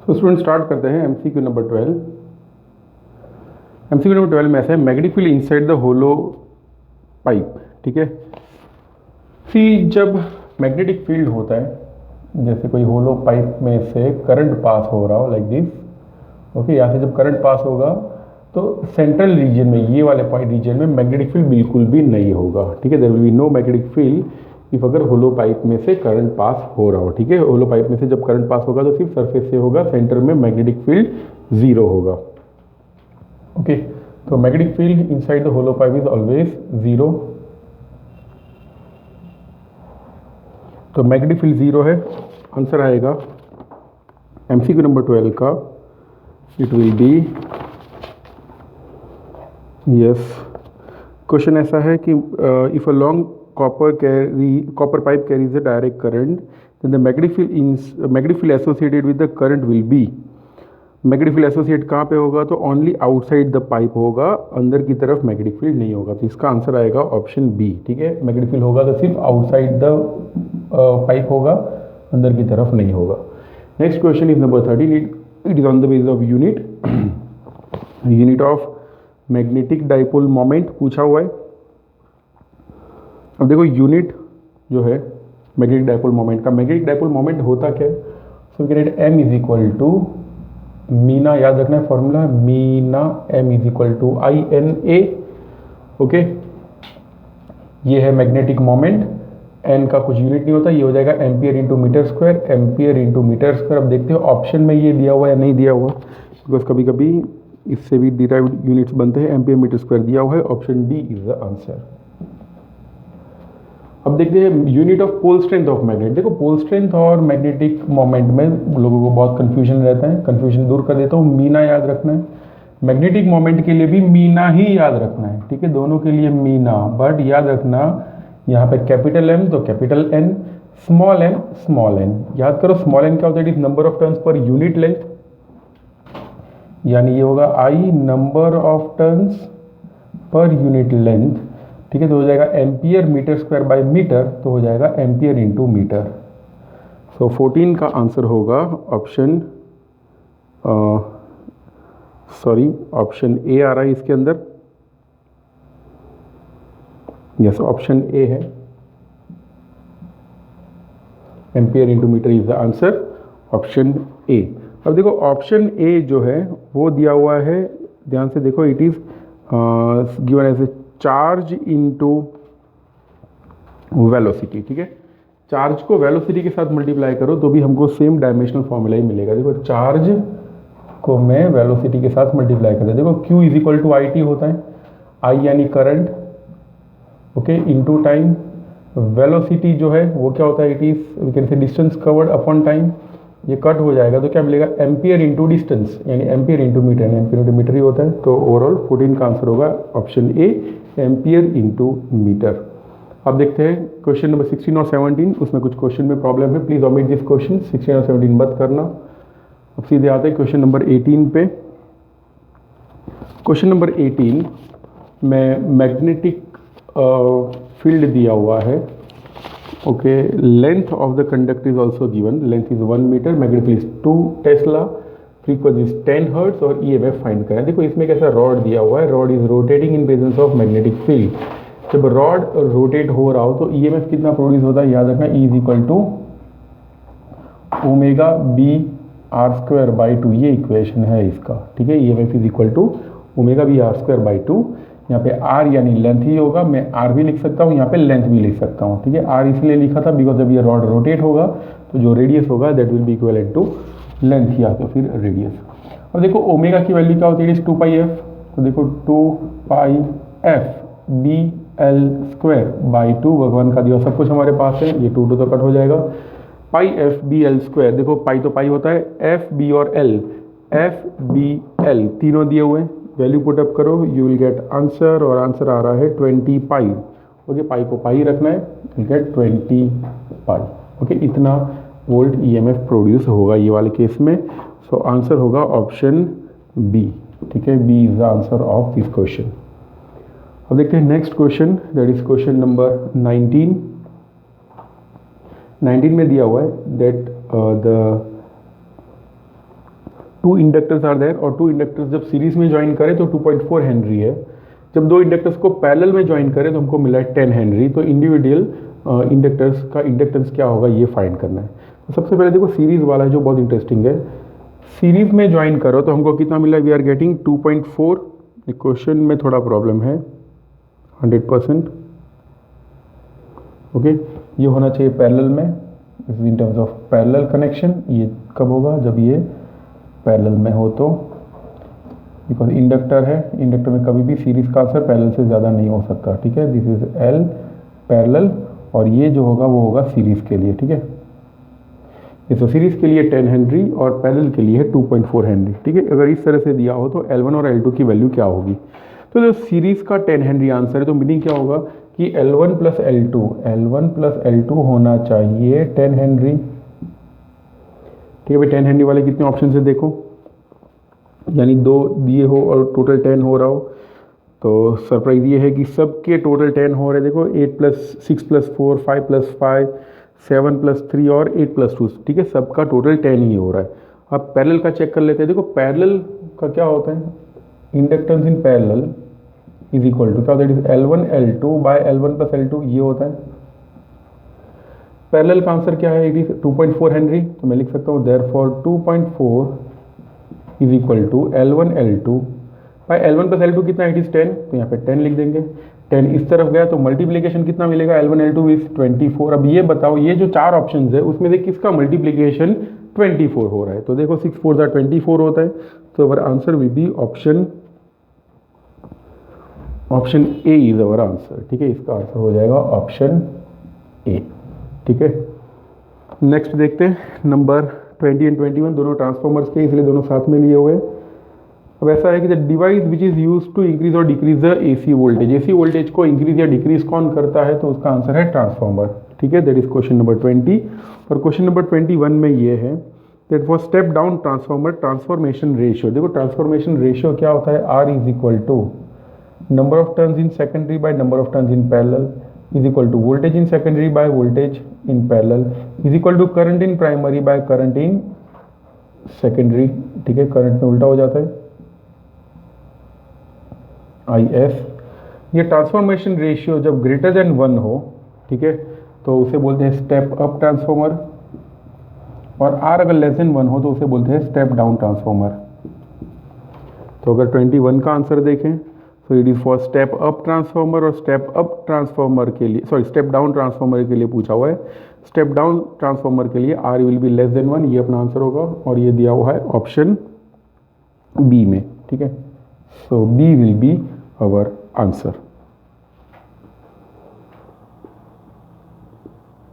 तो student start करते हैं एमसीक्यू नंबर 12। एमसीक्यू नंबर 12 में ऐसा है magnetic field inside the hollow pipe. ठीक है, जब मैग्नेटिक फील्ड होता है, जैसे कोई होलो पाइप में से करंट पास हो रहा हो लाइक दिस, ओके, यहाँ से जब करंट पास होगा तो सेंट्रल रीजन में, ये वाले पॉइंट रीजन में मैग्नेटिक फील्ड बिल्कुल भी नहीं होगा। ठीक है, there will be no magnetic field if अगर होलो पाइप में से करंट पास हो रहा हो। ठीक है, होलो पाइप में से जब करंट पास होगा तो सिर्फ सरफेस से होगा, सेंटर में मैग्नेटिक फील्ड जीरो होगा। ओके, तो magnetic field inside the hollow pipe is always zero. तो मैग्नेटिक फील्ड जीरो है, आंसर आएगा एमसीक्यू नंबर 12 का, it will be yes. Question ऐसा है कि if a long copper pipe carries a direct current, then the magnetic field associated with the current will be, magnetic field associate कहाँ पे होगा, तो ओनली आउटसाइड द पाइप होगा, अंदर की तरफ मैग्नेटिक फील्ड नहीं होगा। तो इसका आंसर आएगा ऑप्शन बी। ठीक है, मैग्नेटिक फील्ड होगा तो सिर्फ आउटसाइड द पाइप होगा, अंदर की तरफ नहीं होगा। Next question is number 13, it is on the basis of unit of magnetic dipole moment पूछा हुआ है। अब देखो यूनिट जो है मैग्नेटिक डाइपोल मोमेंट का, मैग्नेटिक डाइपोल मोमेंट होता क्या है, so we can M is equal to मीना, याद रखना है फॉर्मूला, मीना M is equal to I N A. Okay, ये है मैग्नेटिक मोमेंट, एन का कुछ यूनिट नहीं होता, ये हो जाएगा ampere into metre square, ampere into metre square. अब देखते हो ऑप्शन में ये दिया हुआ या नहीं दिया हुआ, बिकॉज कभी कभी इससे भी डिराइव्ड यूनिट्स बनते हैं। एम्पियर मीटर स्क्वायर दिया हुआ है, option D is the answer. अब देखते हैं unit of pole strength of magnet. देखो पोल स्ट्रेंथ और मैग्नेटिक मोमेंट में लोगों को बहुत कंफ्यूजन रहता है, कंफ्यूजन दूर कर देता हूँ। मीना याद रखना है, मैग्नेटिक मोमेंट के लिए भी मीना ही याद रखना है। ठीक है, दोनों के लिए मीना, बट याद रखना यहाँ पे कैपिटल एम तो capital N, small N small N. याद करो स्मॉल एन क्या होता है, it is number of turns per unit length, यानी ये होगा I number of turns per unit length. ठीक है, तो हो जाएगा ampere metre square by metre, तो हो जाएगा एम्पियर इंटू मीटर। सो 14 का आंसर होगा ऑप्शन ऑप्शन ए आ रहा है इसके अंदर। यस, ऑप्शन ए है, ampere into metre is the answer, option A. अब देखो ऑप्शन ए जो है वो दिया हुआ है, ध्यान से देखो, it is given as a charge into velocity. ठीक है, चार्ज को वेलोसिटी के साथ मल्टीप्लाई करो तो भी हमको सेम डायमेंशनल फॉर्मूला ही मिलेगा। देखो चार्ज को मैं वेलोसिटी के साथ मल्टीप्लाई कर, देखो Q is equal to I T होता है, आई यानी current, okay, into time. Velocity जो है वो क्या होता है, it is we can say distance covered upon time. ये कट हो जाएगा तो क्या मिलेगा, एम्पियर इंटू डिस्टेंस, यानी ampere into metre, ampere into metre ही होता है। तो ओवरऑल 14 का आंसर होगा option A, ampere into metre. अब देखते हैं क्वेश्चन नंबर 16 और 17, उसमें कुछ क्वेश्चन में प्रॉब्लम है, प्लीज ओमिट दिस क्वेश्चन, 16 और 17 मत करना। अब सीधे आते हैं क्वेश्चन नंबर 18 पे। क्वेश्चन नंबर 18 में मैग्नेटिक फील्ड दिया हुआ है। Okay, length of the conductor is also given, length is 1 metre, magnetic field is 2 tesla, frequency is 10 hertz और ईएमएफ फाइंड करें। देखो इसमें कैसा रॉड दिया हुआ है, rod is rotating in presence of magnetic field. जब रॉड रोटेट हो रहा हो तो ईएमएफ कितना प्रोड्यूस होता है, याद रखना E is equal to omega B R square by 2, ये इक्वेशन है इसका। ठीक है, EMF is equal to omega B R square by 2। यहाँ पे आर यानी लेंथ ही होगा, मैं आर भी लिख सकता हूँ, यहाँ पे लेंथ भी लिख सकता हूँ। ठीक है, आर इसलिए लिखा था बिकॉज जब ये रॉड रोटेट होगा तो जो रेडियस होगा that will be equal to length या तो फिर रेडियस। अब देखो ओमेगा की वैल्यू क्या होती है, 2 पाई एफ, तो देखो 2 pi F B L square by 2, भगवान का दिया सब कुछ हमारे पास है, ये 2 तो कट हो जाएगा। पाई एफ बी एल स्क्वायर, देखो पाई तो पाई होता है, एफ बी और एल, एफ बी एल तीनों दिए हुए हैं, वैल्यू पुट अप करो, यू विल गेट आंसर, और आंसर आ रहा है 20 पाई। ओके, पाई को पाई रखना है, विल गेट 20 पाई। ओके, इतना वोल्ट ईएमएफ प्रोड्यूस होगा ये वाले केस में। सो आंसर होगा ऑप्शन बी। ठीक है, B is the answer of this question. अब देखते हैं next question, that is question number 19। 19 में दिया हुआ है that the 2 inductors are there और 2 इंडक्टर्स जब सीरीज में ज्वाइन करें तो 2.4 हेनरी है। जब 2 इंडक्टर्स को पैरेलल में ज्वाइन करें तो हमको मिला है 10 हेनरी। तो इंडिविजुअल इंडक्टर्स का इंडक्टेंस क्या होगा ये फाइंड करना है। तो सबसे पहले देखो सीरीज वाला है जो बहुत इंटरेस्टिंग है। सीरीज में ज्वाइन करो तो हमको कितना मिला, वी आर गेटिंग 2.4। क्वेश्चन में थोड़ा प्रॉब्लम है 100%। ओके, ये होना चाहिए पैरेलल में, in terms of parallel connection. ये कब होगा, जब ये पैरेलल में हो तो, बिकॉज इंडक्टर है, इंडक्टर में कभी भी सीरीज का आंसर पैरेलल से ज़्यादा नहीं हो सकता। ठीक है, दिस इज एल पैरेलल और ये जो होगा वो होगा सीरीज के लिए। ठीक है, तो सीरीज के लिए 10 हेनरी और पैरेलल के लिए 2.4 हेनरी। ठीक है, अगर इस तरह से दिया हो तो L1 और L2 की वैल्यू क्या होगी। तो जो सीरीज का 10 हेनरी आंसर है तो मीनिंग क्या होगा कि L1 प्लस L2 होना चाहिए 10 हेनरी। ठीक है भाई, 10 हेनरी वाले कितने ऑप्शन है देखो, यानी 2 दिए हो और टोटल 10 हो रहा हो। तो सरप्राइज ये है कि सबके टोटल 10 हो रहे हैं। देखो 8 प्लस 6 प्लस 4, 5 प्लस 5, 7 प्लस 3 और 8 प्लस 2। ठीक है, सबका टोटल 10 ही हो रहा है। अब पैरेलल का चेक कर लेते हैं। देखो पैरेलल का क्या होता है, inductance in parallel is equal to क्या होता है, L1 L2 by L1 plus L2 ये होता है। पैरेलल का आंसर क्या है, इट इज 2.4 हेनरी। तो मैं लिख सकता हूँ therefore 2.4 is equal to L1 L2 by L1 plus L2 कितना, इट इज 10। तो यहाँ पे 10 लिख देंगे। 10 इस तरफ गया तो मल्टीप्लिकेशन कितना मिलेगा, L1 L2 इज 24। अब ये बताओ, ये जो 4 ऑप्शन है उसमें से किसका मल्टीप्लिकेशन 24 हो रहा है। तो देखो 6 4 24 होता है। तो our answer will be option A is our answer. ठीक है, इसका आंसर हो जाएगा ऑप्शन ए। ठीक है, नेक्स्ट देखते हैं नंबर 20 एंड 21, दोनों ट्रांसफॉर्मर्स के, इसलिए दोनों साथ में लिए हुए। अब ऐसा है कि the device which is use to increase और decrease the AC voltage, AC voltage को इंक्रीज या डिक्रीज कौन करता है, तो उसका आंसर है ट्रांसफॉर्मर। ठीक है, दैट इज क्वेश्चन नंबर 20। और क्वेश्चन नंबर 21 में ये है that for step down transformer transformation ratio. देखो ट्रांसफॉर्मेशन रेशियो क्या होता है, R is equal to number of turns in secondary by number of turns in parallel is equal to voltage in secondary by voltage in parallel is equal to current in primary by current in secondary. ठीक है, current में उल्टा हो जाता है IS। ये transformation ratio जब greater than 1 हो, ठीक है, तो उसे बोलते हैं स्टेप अप ट्रांसफॉर्मर, और R अगर लेस देन 1 हो तो उसे बोलते हैं स्टेप डाउन ट्रांसफॉर्मर। तो अगर 21 का आंसर देखें तो it is for step up transformer, और स्टेप अप ट्रांसफॉर्मर के लिए, सॉरी स्टेप डाउन ट्रांसफॉर्मर के लिए पूछा हुआ है। स्टेप डाउन ट्रांसफॉर्मर के लिए R will be less than 1, ये अपना आंसर होगा, और ये दिया हुआ है ऑप्शन बी में। ठीक है, so B will be our answer।